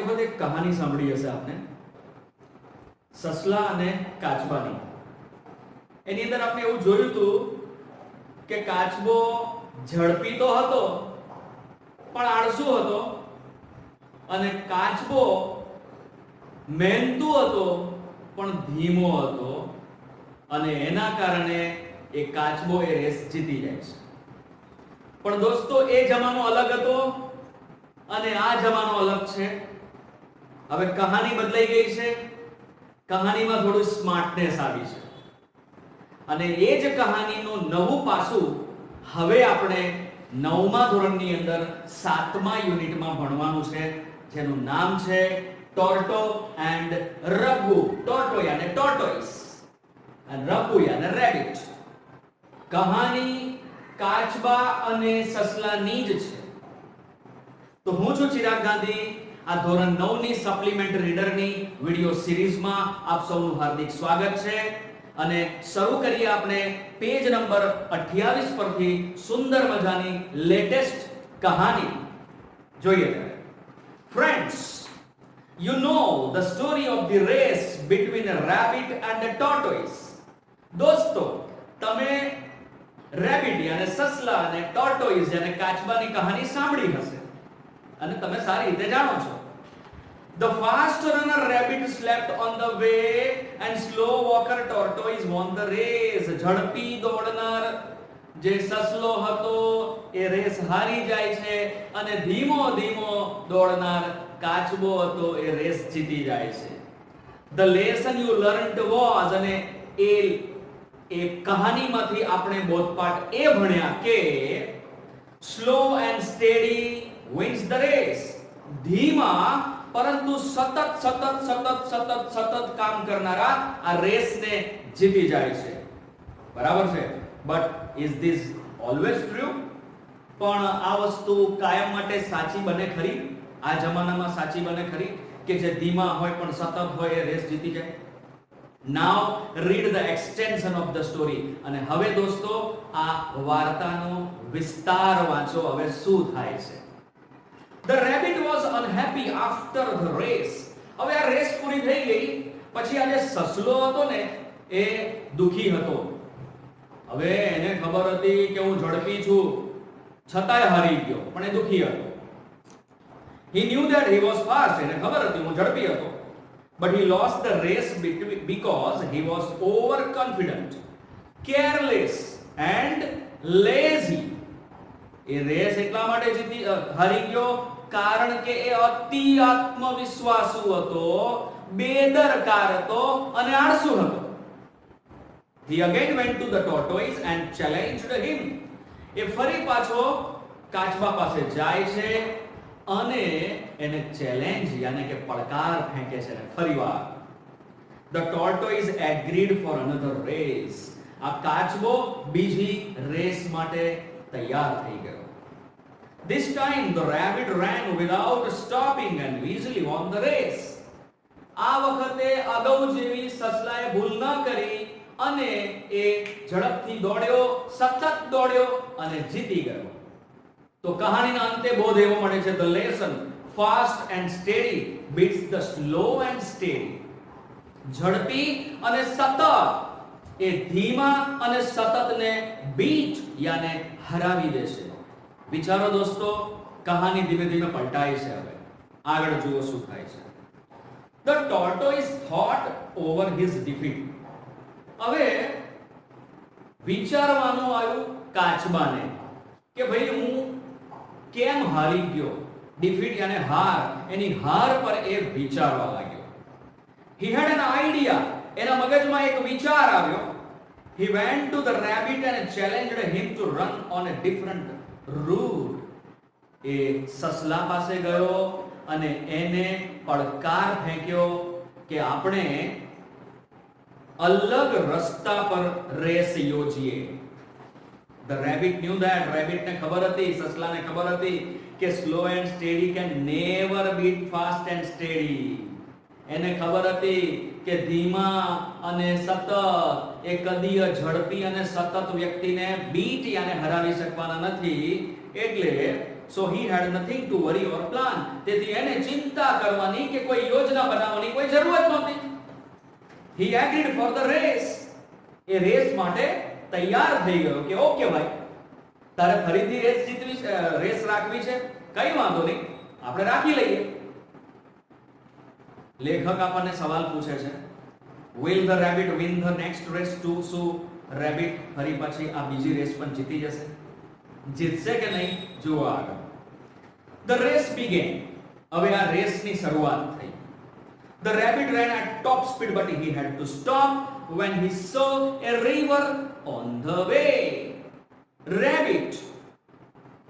વખત એક કહાની સાંભળી હશે આપને, સસલા અને કાચબાની. એની અંદર આપણે એવું જોયું હતું કે કાચબો ઝડપી તો હતો પણ આળસુ હતો, અને કાચબો મહેનતુ હતો પણ ધીમો હતો, અને એના કારણે એ કાચબો એ રેસ જીતી જાય છે. પણ દોસ્તો, એ જમાનો અલગ હતો અને આ જમાનો અલગ છે. હવે કહાની બદલાઈ ગઈ છે, કહાનીમાં થોડું સ્માર્ટનેસ આવી છે, અને એ જ કહાનીનું નવું પાસું હવે આપણે 9મા ધોરણની અંદર 7મા યુનિટમાં ભણવાનું છે, જેનું નામ છે ટોર્ટો એન્ડ રબ્બુ. ટોર્ટો યાને ટોર્ટોઇસ અને રબ્બુ યાને રેબિટ. કહાની કાચબા અને સસલાની જ છે. તો હું છું ચિરાગ ગાંધી. આ ધોરણ 9ની સપ્લિમેન્ટ રીડરની વિડિયો સિરીઝમાં આપ સૌનું હાર્દિક સ્વાગત છે, અને શરૂ કરીએ આપણે પેજ નંબર 28 પરથી સુંદર મજાની લેટેસ્ટ કહાની. જોઈએ. Friends, you know the story of the race between a rabbit and a tortoise. દોસ્તો, તમે રેબિટ યાને સસલા અને ટોર્ટોઇસ યાને કાચબાની કહાની સાંભળી હશે અને તમે સારી રીતે જાણો છો. The fast runner rabbit slept on the way and slow walker tortoise won the race. ઝડપી દોડનાર જે સસલો હતો એ રેસ હારી જાય છે, અને ધીમો ધીમો દોડનાર કાચબો હતો એ રેસ જીતી જાય છે. The lesson you learned was, અને એ કહાનીમાંથી આપણે બોધપાઠ એ ભણ્યા કે slow and steady wins the race. ધીમા પરંતુ સતત સતત સતત સતત સતત કામ કરનારા આ રેસને જીતી જાય છે. બરાબર છે? But is this always true? પણ આ વસ્તુ કાયમ માટે સાચી બને ખરી? આ જમાનામાં સાચી બને ખરી કે જે ધીમા હોય પણ સતત હોય એ રેસ જીતી જાય? Now read the extension of the story. અને હવે દોસ્તો, આ વાર્તાનો વિસ્તાર વાંચો. હવે શું થાય છે? The rabbit was unhappy after the race. હવે આ રેસ પૂરી થઈ ગઈ પછી આ જે સસલો હતો ને એ દુખી હતો. હવે એને ખબર હતી કે હું ઝડપી છું, છતાંય હારી ગયો, પણ એ દુખી હતો. He knew that he was fast. એને ખબર હતી હું ઝડપી હતો. But he lost the race because he was overconfident, careless and lazy. એ રેસ એટલા માટે હારી ગયો કારણ કે એ અતિ આત્મવિશ્વાસુ હતો, બેદરકાર હતો અને આળસુ હતો. He again went to the tortoise and challenged him. એ ફરી પાછો કાચબા પાસે જાય છે અને એને ચેલેન્જ યાને કે પડકાર ફેંકે છે ફરીવાર. The tortoise agreed for another race. આ કાચબો બીજી રેસ માટે તૈયાર થઈ ગયો. This time the rabbit ran without stopping and easily won the race. આ વખતે અગાઉ જેવી સસલાએ ભૂલ ન કરી અને એ ઝડપથી દોડ્યો, સતત દોડ્યો અને જીતી ગયો. તો કહાનીના અંતે બોધ એવો મળે છે, the lesson fast and steady beats the slow and steady. ઝડપી અને સતત એ ધીમા અને સતતને બીટ યાને હરાવી દેશે. વિચારો દોસ્તો, કહાની ધીમે ધીમે પલટાય છે. હવે આગળ જુઓ શું થાય છે. The tortoise thought over his defeat. હવે વિચારવાનું આવ્યું કાચબાને કે ભાઈ હું કેમ હારી ગયો. ડિફીટ યાને હાર, એની હાર પર એ વિચારવા લાગ્યો. He had an idea. એના મગજમાં એક વિચાર આવ્યો. He went to the rabbit and challenged him to run on a different route. એ સસલા પાસે ગયો અને એને પડકાર ફેંક્યો કે આપણે અલગ રસ્તા પર race યોજીએ. The rabbit knew that. rabbit ને ખબર હતી, સસલાને ખબર હતી કે slow and steady can never beat fast and steady. એને ખબર હતી કે ધીમા અને સતત એ કદીય ઝડપી અને સતત વ્યક્તિને બીટ યાને હરાવી શકવાના નથી. એટલે so he had nothing to worry or plan. તેથી એને ચિંતા કરવાની કે કોઈ યોજના બનાવવાની કોઈ જરૂરત નહોતી. he agreed for the race. એ રેસ માટે તૈયાર થઈ ગયો કે ઓકે ભાઈ, તારે ફરીથી રેસ રાખવી છે, કઈ વાંધો નહીં, આપણે રાખી લઈએ. લેખક આપણને સવાલ પૂછે છે, will the rabbit win the next race too? શું રેબિટ ફરી પછી આ બીજી રેસ પણ જીતી જશે? જીતશે કે નહીં? જુઓ આગળ. The race began. હવે આ રેસની શરૂઆત થઈ. The rabbit ran at top speed, but he had to stop when he saw a river on the way. Rabbit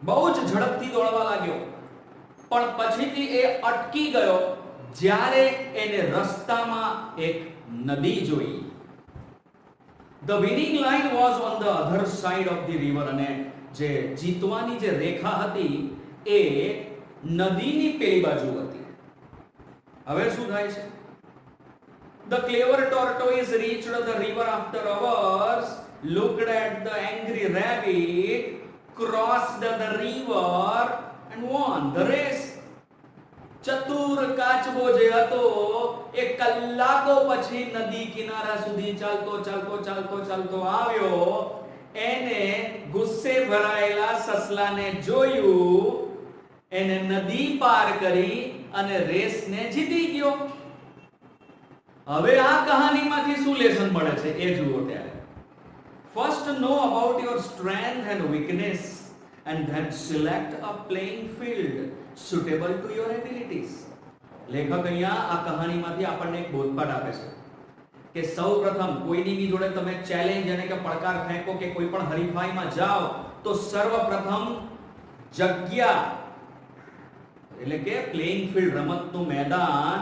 બહુ જ ઝડપથી દોડવા લાગ્યો, પણ પછીથી એ અટકી ગયો જ્યારે એને રસ્તામાં એક નદી જોઈ. The winning line was on the other side of the river. અને જે જીતવાની જે રેખા હતી એ નદીની પેલી બાજુ હતી. હવે શું થાય છે? The clever tortoise reached the river after hours, looked at the angry rabbit, crossed the river and won the race. ચતુર કાચબો જે હતો એ કલાકો પછી નદી કિનારા સુધી ચાલતો આવ્યો. એને ગુસ્સે ભરાયેલા સસલાને જોયું, એને નદી પાર કરી અને રેસને જીતી ગયો. હવે આ કહાનીમાંથી શું લેસન મળે છે એ જુઓ. ત્યારે first know about your strength and weakness and then select a playing field suitable to your abilities. લેખક અહીંયા આ કહાનીમાંથી આપણને એક બોધપાઠ આપે છે કે સૌપ્રથમ કોઈની બી જોડે તમે ચેલેન્જ અને કે પડકાર ફેંકો કે કોઈ પણ હરીફાઈમાં જાઓ તો સર્વપ્રથમ જગ્યા એટલે કે પ્લેઇંગ ફિલ્ડ, રમતનું મેદાન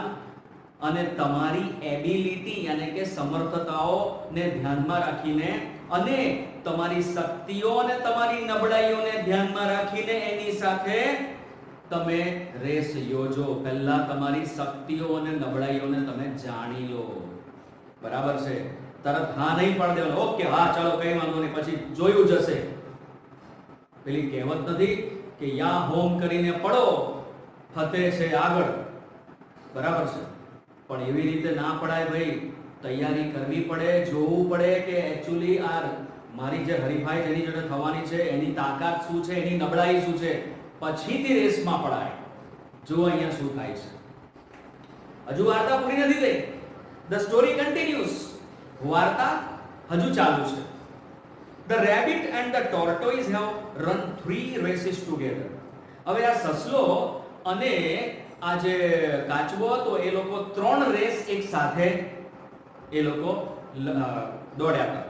અને તમારી એબિલિટી અને કે સમર્થતાઓને ધ્યાનમાં રાખીને અને તમારી શક્તિઓ અને તમારી નબળાઈઓને ધ્યાનમાં રાખીને એની સાથે તમે રેસ યોજો. પહેલા તમારી શક્તિઓ અને નબળાઈઓને તમે જાણી લો. બરાબર છે? તરત હા નહીં પાડી દેવાનું, ઓકે હા ચાલો કઈ વાંધો નહીં પછી જોયું જશે. પેલી કહેવત નથી કે યા હોમ કરીને પડો ફતે છે આગળ. બરાબર છે? પણ એવી રીતે ના પડાય ભાઈ. તૈયારી કરવી પડે, જોવું પડે કે એક્ચ્યુઅલી આ મારી જે હરીફાઈ જેની જોડે થવાની છે એની તાકાત શું છે, એની નબળાઈ શું છે, પછીથી રેસમાં પડાય. જો અહીંયા શું થાય છે. હજુ વાર્તા પૂરી નથી થઈ. The story continues. વાર્તા હજુ ચાલુ છે. The rabbit and the tortoise have run 3 races together. હવે આ સસલો અને આ જે કાચબો હતો એ લોકો 3 રેસ એક સાથે એ લોકો દોડ્યા હતા.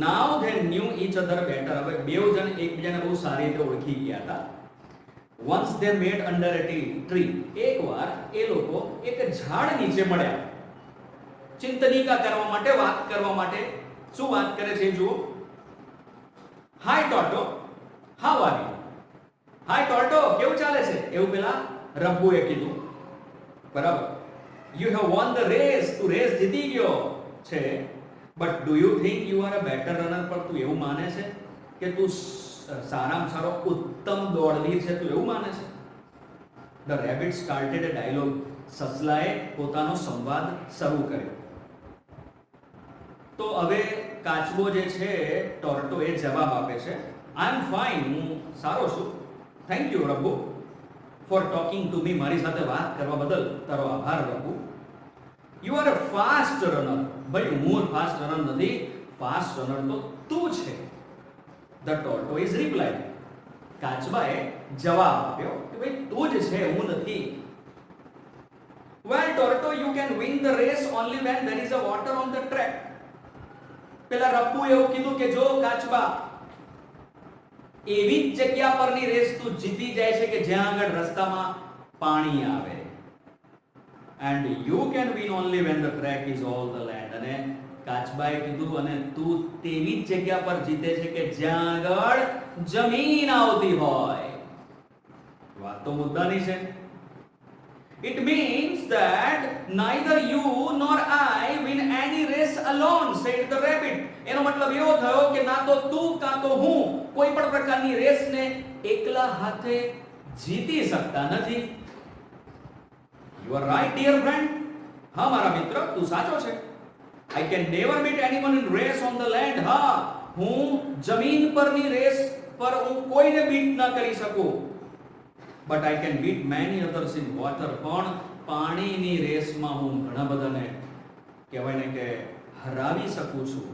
Now they knew each other better. હવે બેવ જણ એકબીજાને બહુ સારી રીતે ઓળખી ગયા હતા. Once they met under a tree. એકવાર એ લોકો એક ઝાડ નીચે મળ્યા. ચિંતનિકા કરવા માટે, વાત કરવા માટે. શું વાત કરે છે જુઓ. Hi Toto, how are you? Hi Toto, કેવું ચાલે છે? એવું પેલા રબ્બુએ કીધું. બરાબર? You have won the race. તું રેસ જીતી ગયો છે. But do you think you are a better runner? પણ તું એવું માને છે કે તું સારામાં સારો ઉત્તમ દોડવીર છે? તું એવું માને છે? The rabbit started a dialogue. સસલાએ પોતાનો સંવાદ શરૂ કર્યો. તો હવે કાચબો જે છે ટોર્ટો એ જવાબ આપે છે, I am fine. હું સારો છું. Thank you રબ્બુ for talking to me. મારી સાથે વાત કરવા બદલ તારો આભાર રબ્બુ. You are a fast runner. ભાઈ હું ફાસ્ટ રનર નથી, ફાસ્ટ રનર તો તું છે. The tortoise replied. કાચબાએ જવાબ આપ્યો કે ભાઈ તું જ છે, હું નથી. Well Torto, you can win the race only when there is a water on the track. પેલા રબ્બુએ એવું કીધું કે જો કાચબા એવી જ જગ્યા પરની રેસ તું જીતી જાય છે કે જ્યાં આગળ રસ્તામાં પાણી આવે. And you can win only when the track is all the land. અને કાચબાએ કીધું અને તું તેવી જ જગ્યા પર જીતે છે કે જ્યાં આગળ જમીન આવતી હોય. વાત તો મુદ્દાની છે. It means that neither you nor I win any race alone, said the rabbit. એનો મતલબ એવો થયો કે ના તો તું કાં તો હું કોઈ પણ પ્રકારની રેસને એકલા હાથે જીતી શકતા નથી. You are right dear friend. હા મારા મિત્ર, તું સાચો છે. I can never beat anyone in race on the land. હા, હું જમીન પરની રેસ પર હું કોઈને બીટ ન કરી શકું. But I can bit many others in water. પણ પાણીની રેસમાં હું ઘણા બધાને કહેવાય ને કે હરાવી શકું છું.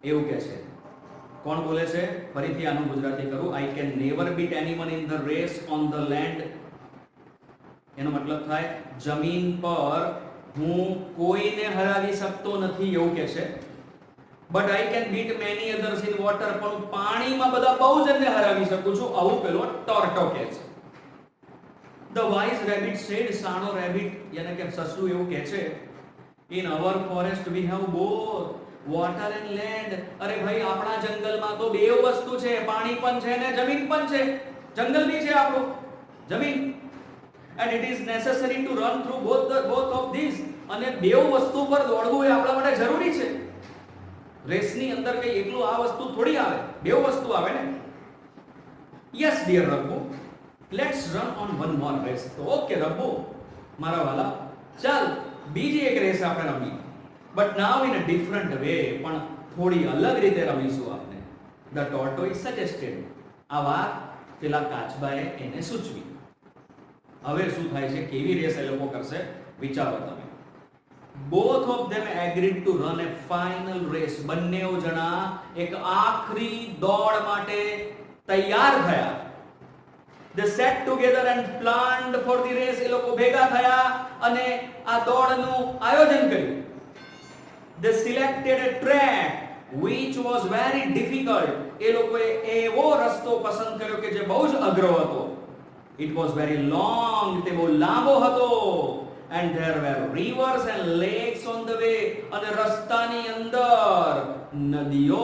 એવું કે છે. કોણ બોલે છે? ફરીથી આનું ગુજરાતી કરું. I can never beat anyone in the race on the land. એનો મતલબ થાય જમીન પર હું કોઈને હરાવી શકતો નથી, એવું કે છે. But I can bit many others in water. પણ પાણીમાં બધા બહુ જણને હરાવી શકું છું, આવું પેલો ટોર્ટો કહે છે. The wise rabbit said. સાણો રેબિટ યાને કે સસલું એવું કહે છે, in our forest we have both water and land. અરે ભાઈ, આપણા જંગલમાં તો બે વસ્તુ છે, પાણી પણ છે ને જમીન પણ છે. જંગલ બી છે આપણું, જમીન. and it is necessary to run through both of these. અને બેવ વસ્તુ પર દોડવું એ આપણા માટે જરૂરી છે. રેસની અંદર કઈ એકલું આ વસ્તુ થોડી આવે, બેવ વસ્તુ આવે ને. yes dear રબ્બુ, let's run on one more race. તો ઓકે રબ્બુ મારા વાલા, ચાલ બીજી એક રેસ આપણે રમીએ. but now in a different way. પણ થોડી અલગ રીતે રમીશું આપણે. the tortoise suggested. આ વાત પેલા કાચબાએ એને સૂચવી. હવે શું થાય છે, કેવી રેસ એ લોકો કરશે વિચારો તમે. both of them agreed to run a final race. બંનેઓ જણા એક આખરી દોડ માટે તૈયાર થયા. they sat together and planned for the race. એ લોકો ભેગા થયા અને આ દોડનું આયોજન કર્યું. they selected a track which was very difficult. એ લોકોએ એવો રસ્તો પસંદ કર્યો કે જે બહુ જ અઘરો હતો. It was very long. તે બહુ લાંબો હતો. And there were rivers and lakes on the way. અને રસ્તાની અંદર નદીઓ,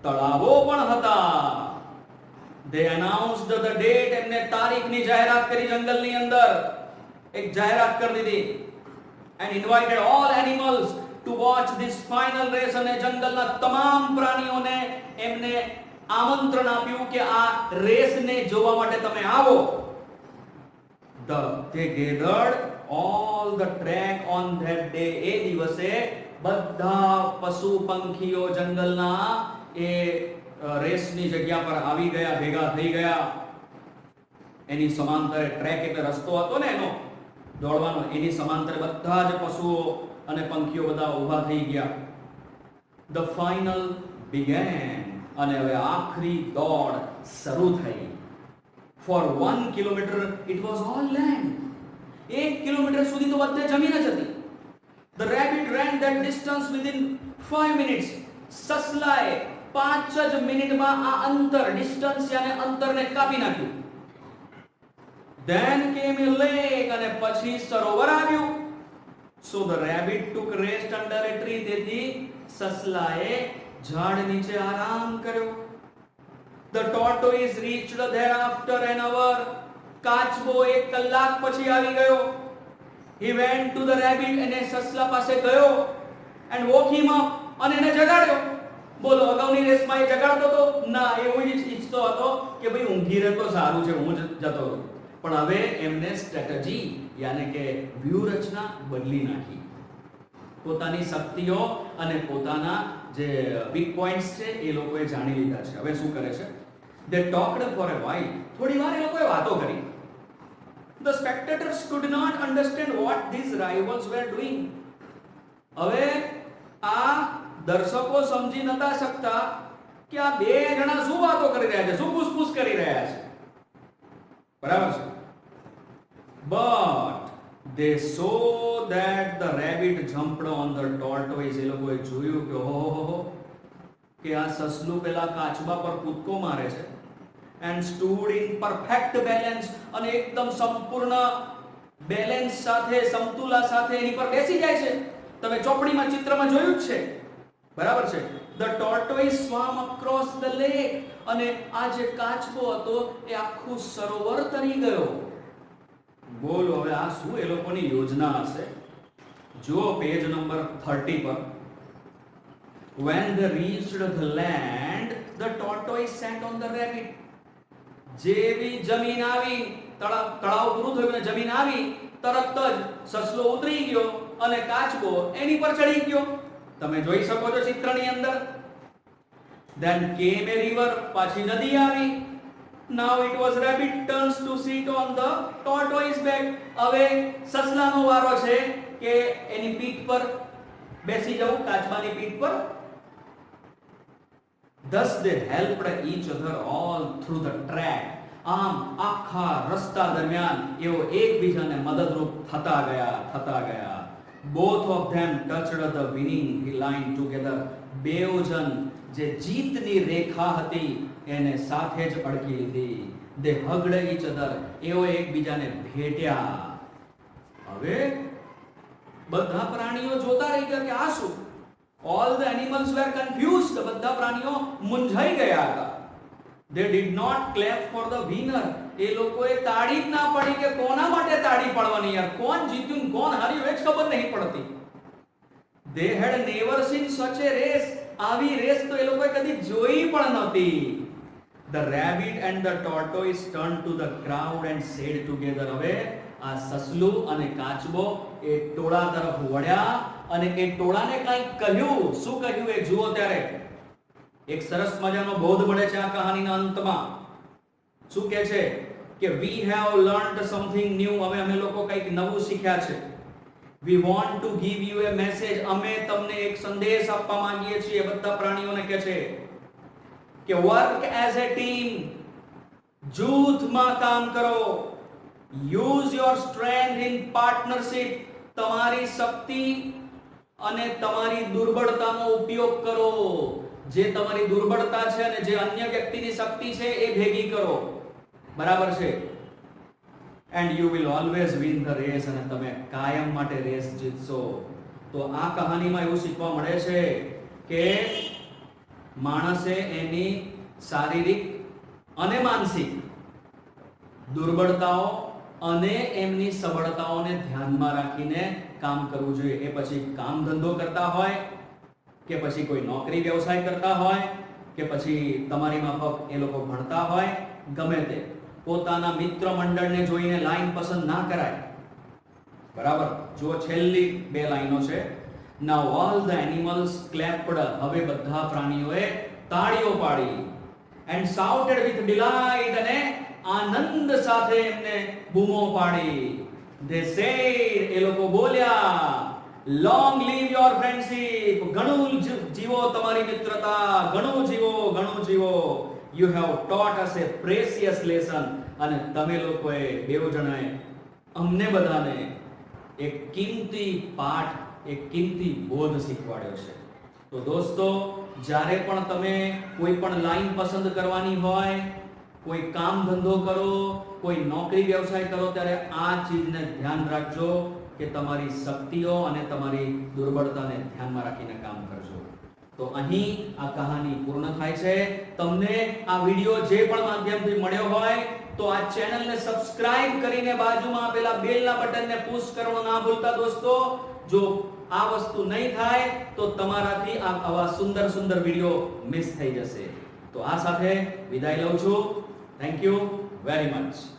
તળાવો પણ હતા. They announced the date. એમને તારીખની જાહેરાત કરી. જંગલની અંદર એક જાહેરાત કરી દીધી. And invited all animals to watch this final race. અને જંગલના તમામ પ્રાણીઓને એમને આમંત્રણ આપ્યું કે આ રેસને જોવા માટે તમે આવો. They gathered all the track on that day. એ દિવસે બધા પશુ પંખીઓ જંગલના એ રેસની જગ્યા પર આવી ગયા, ભેગા થઈ ગયા. એની સમાંતરે ટ્રેક એટલે રસ્તો હતો ને એનો દોડવાનો, એની સમાંતરે બધા જ પશુઓ અને પંખીઓ બધા ઊભા થઈ ગયા. The final began. અને હવે આખરી દોડ શરૂ થઈ. For 1 kilometer it was all land. 1 kilometre સુધી તો બધે જમીન જ હતી. The rabbit ran that distance within 5 minutes. સસલાએ 5 જ મિનિટમાં આ અંતર, ડિસ્ટન્સ યાને અંતરને કાપી નાખ્યું. Then came a lake. અને પછી સરોવર આવ્યું. So the rabbit took rest under a tree. તેથી સસલાએ ઝાડ નીચે આરામ કર્યો. The tortoise reached there after an hour. કાચબો 1 કલાક પછી આવી ગયો. He went to the rabbit. અને સસલા પાસે ગયો and woke him up. અને એને જગાડ્યો. બોલો, અગાઉની રેસમાં એ જગાડતો હતો ના, એવું જ ઈચ્છતો હતો કે ભાઈ ઊંઘી રહે તો સારું છે, હું જતો હતો. પણ હવે એમને સ્ટ્રેટેજી યાને કે વ્યૂહરચના બદલી નાખી. પોતાની શક્તિઓ અને પોતાના જે વીક પોઈન્ટ્સ છે એ લોકોએ જાણી લીધા છે. હવે શું કરે છે? They talked for a while. થોડી વાર એ લોકોએ વાતો કરી. The spectators could not understand what these rivals were doing. હવે આ દર્શકો સમજી નતા શકતા કે આ બે જણા શું વાતો કરી રહ્યા છે, શું પૂછપૂછ કરી રહ્યા છે. બરાબર છે? But they saw that the rabbit jumped on the tortoise. એ લોકોએ જોયું કે ઓહો કે આ સસલું પેલા કાચબા પર કૂદકો મારે છે. And stood in perfect balance. અને એકદમ સંપૂર્ણ બેલેન્સ સાથે, સમતુલા સાથે એની પર બેસી જાય છે. તમે ચોપડીમાં ચિત્રમાં જોયું જ છે. બરાબર છે? The tortoise swam across the lake. અને આ જે કાચબો હતો એ આખું સરોવર તરી ગયો. બોલો, હવે આ શું એ લોકોની યોજના હશે? જુઓ પેજ નંબર 30 પર. When they reached the land, the tortoise sat on the rabbit. જેવી જમીન આવી, તળાવ પૂરું થયું ને જમીન આવી, તરત જ સસલો ઉતરી ગયો અને કાચબો એની પર ચડી ગયો. તમે જોઈ શકો છો ચિત્રની અંદર. then came a river, પાછી નદી આવી. now it was rabbit turns to sit on the tortoise back. હવે સસલાનો વારો છે કે એની પીઠ પર બેસી જવું, કાચબાની પીઠ પર. thus they helped each other all through the track. આમ આખા રસ્તા દરમિયાન એઓ એકબીજાને મદદરૂપ થતા ગયા. both of them touched the winning line together. બેઉ જન જે જીતની રેખા હતી એને સાથે જ અડકી લીધી. they hugged each other. એઓ એકબીજાને ભેટ્યા. હવે બધા પ્રાણીઓ જોતા રહી ગયા કે આ શું? all the animals were confused. બધા પ્રાણીઓ મૂંઝાઈ ગયા હતા. they did not clap for the winner. એ લોકોએ તાળી જ ના પડી કે કોના માટે તાળી પાડવાની યાર? કોણ જીત્યું કોણ હાર્યું એ જ ખબર નહીં પડતી. they had never seen such a race. આવી રેસ તો એ લોકોએ કદી જોઈ પણ નહોતી. the rabbit and the tortoise turned to the crowd and said together. હવે આ સસલું અને કાચબો એ ટોળા તરફ વળ્યા અને એ ટોળાને કંઈક કહ્યું. શું કહ્યું એ જુઓ ત્યારે. એક સરસ મજાનો બોધ મળે છે આ કહાનીના અંતમાં. શું કહે છે કે we have learned something new. હવે અમે લોકો કંઈક નવું શીખ્યા છે. we want to give you a message. અમે તમને એક સંદેશ આપવા માંગીએ છીએ. બધા પ્રાણીઓને કહે છે કે work as a team. જૂથમાં કામ કરો. use your strength in partnership. તમારી શક્તિ અને તમારી દુર્બળતાનો ઉપયોગ કરો. જે તમારી દુર્બળતા છે અને જે અન્ય વ્યક્તિની શક્તિ છે એ ભેગી કરો. બરાબર છે? and you will always win the race. અને તમે કાયમ માટે રેસ જીતશો. તો આ કહાનીમાં એવું શીખવા મળે છે કે માણસે એની શારીરિક અને માનસિક દુર્બળતાઓ અને એમની સબળતાઓને ધ્યાનમાં રાખીને કામ કરવું જોઈએ. એ પછી કામ ધંધો કરતા હોય કે પછી કોઈ નોકરી વ્યવસાય કરતા હોય કે પછી તમારી માફક એ લોકો ભણતા હોય, ગમે તે પોતાના મિત્ર મંડળને જોઈને લાઈન પસંદ ના કરાય. બરાબર? જો છેલ્લી બે લાઈનો છે. now all the animals clapped. હવે બધા પ્રાણીઓએ તાળીઓ પાડી. and shouted with delight. અને આનંદ સાથે એમને બૂમો પાડી. they said. એ લોકો બોલ્યા long live your friendship. ઘણું જીવો તમારી મિત્રતા. ઘણું જીવો. you have taught us a precious lesson. અને તમે લોકોએ બેઉ જણાએ અમને બધાને એક કિંમતી પાઠ, એક કિંમતી બોધ શીખવાડ્યો છે. તો દોસ્તો, જ્યારે પણ તમે કોઈ પણ લાઈન પસંદ કરવાની હોય, કોઈ કામ ધંધો કરો, કોઈ નોકરી વ્યવસાય કરો, ત્યારે આ ચીજને ધ્યાન રાખજો કે તમારી શક્તિઓ અને તમારી દુર્બળતાને ધ્યાનમાં રાખીને કામ કરજો. તો અહીં આ કહાની પૂર્ણ થાય છે. તમને આ વિડિયો જે પણ માધ્યમથી મળ્યો હોય તો આ ચેનલને સબસ્ક્રાઇબ કરીને બાજુમાં આપેલા બેલના બટનને પુશ કરવાનું ના ભૂલતા દોસ્તો. જો આ વસ્તુ નહીં થાય તો તમારાથી આવા સુંદર સુંદર વિડિયો મિસ થઈ જશે. તો આ સાથે વિદાય લઉં છું. Thank you very much.